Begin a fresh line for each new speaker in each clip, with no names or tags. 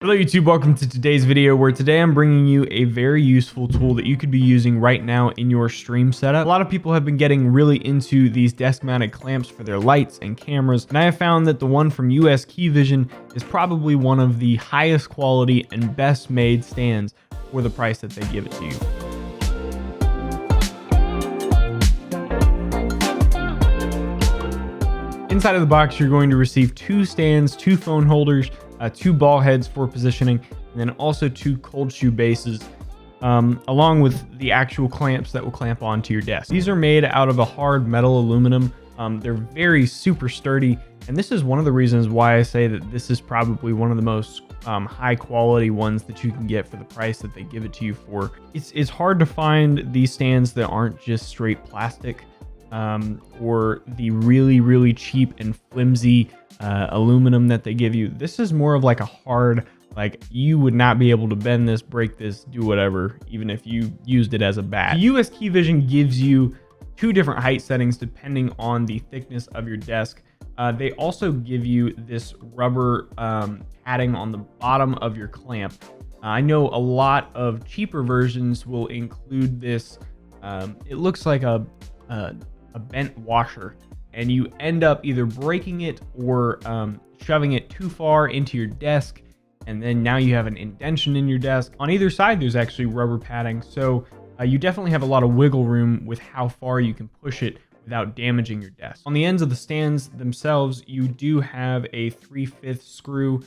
Hello YouTube, welcome to today's video where today I'm bringing you a very useful tool that you could be using right now in your stream setup. A lot of people have been getting really into these desk mounted clamps for their lights and cameras, and I have found that the one from USKEYVISION is probably one of the highest quality and best made stands for the price that they give it to you. Inside of the box, you're going to receive two stands, two phone holders, two ball heads for positioning, and then also two cold shoe bases, along with the actual clamps that will clamp onto your desk. These are made out of a hard metal aluminum. They're very super sturdy, and this is one of the reasons why I say that this is probably one of the most high quality ones that you can get for the price that they give it to you for. It's hard to find these stands that aren't just straight plastic, or the really cheap and flimsy aluminum that they give you. This is more of like a hard, like you would not be able to bend this, break this, do whatever, even if you used it as a bat. USKEYVISION gives you two different height settings depending on the thickness of your desk. They also give you this rubber padding on the bottom of your clamp. I know a lot of cheaper versions will include this. It looks like a bent washer, and you end up either breaking it or shoving it too far into your desk, and then now you have an indentation in your desk. On either side there's actually rubber padding, so you definitely have a lot of wiggle room with how far you can push it without damaging your desk. On the ends of the stands themselves, you do have a 3/5 screw.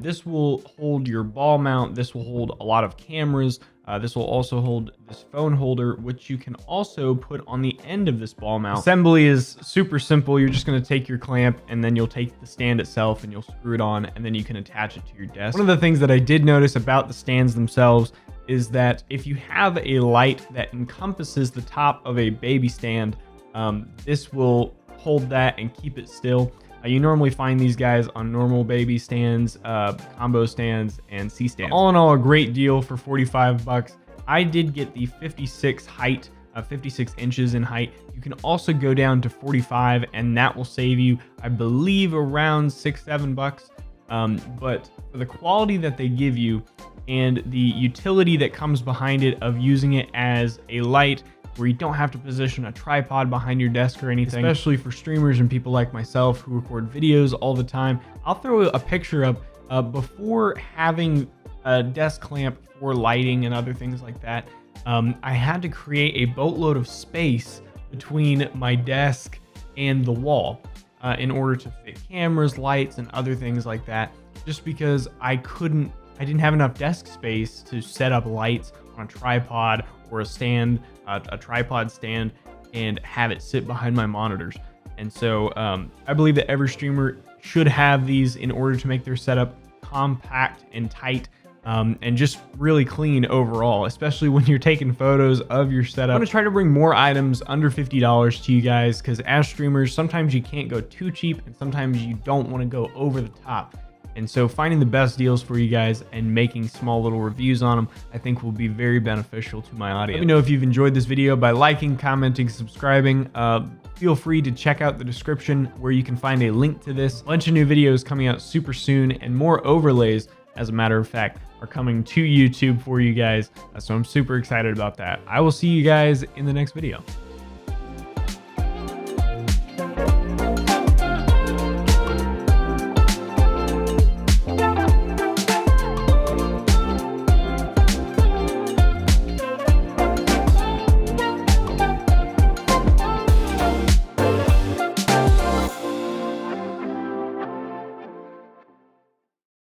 This will hold your ball mount. This will hold a lot of cameras. This will also hold this phone holder, which you can also put on the end of this ball mount. Assembly is super simple. You're just going to take your clamp, and then you'll take the stand itself and you'll screw it on, and then you can attach it to your desk. One of the things that I did notice about the stands themselves is that if you have a light that encompasses the top of a baby stand, this will hold that and keep it still. You normally find these guys on normal baby stands, combo stands, and C stands. All in all, a great deal for 45 bucks. I did get the 56 height, 56 inches in height. You can also go down to 45, and that will save you, I believe, around $6-7 bucks. But for the quality that they give you and the utility that comes behind it of using it as a light, where you don't have to position a tripod behind your desk or anything, especially for streamers and people like myself who record videos all the time. I'll throw a picture up before having a desk clamp for lighting and other things like that. I had to create a boatload of space between my desk and the wall in order to fit cameras, lights, and other things like that, just because I didn't have enough desk space to set up lights on a tripod or a stand, a tripod stand, and have it sit behind my monitors. And so I believe that every streamer should have these in order to make their setup compact and tight, and just really clean overall, especially when you're taking photos of your setup. I'm gonna try to bring more items under $50 to you guys, because as streamers, sometimes you can't go too cheap and sometimes you don't want to go over the top. And so finding the best deals for you guys and making small little reviews on them, I think will be very beneficial to my audience. Let me know if you've enjoyed this video by liking, commenting, subscribing. Feel free to check out the description where you can find a link to this. A bunch of new videos coming out super soon, and more overlays, as a matter of fact, are coming to YouTube for you guys. So I'm super excited about that. I will see you guys in the next video.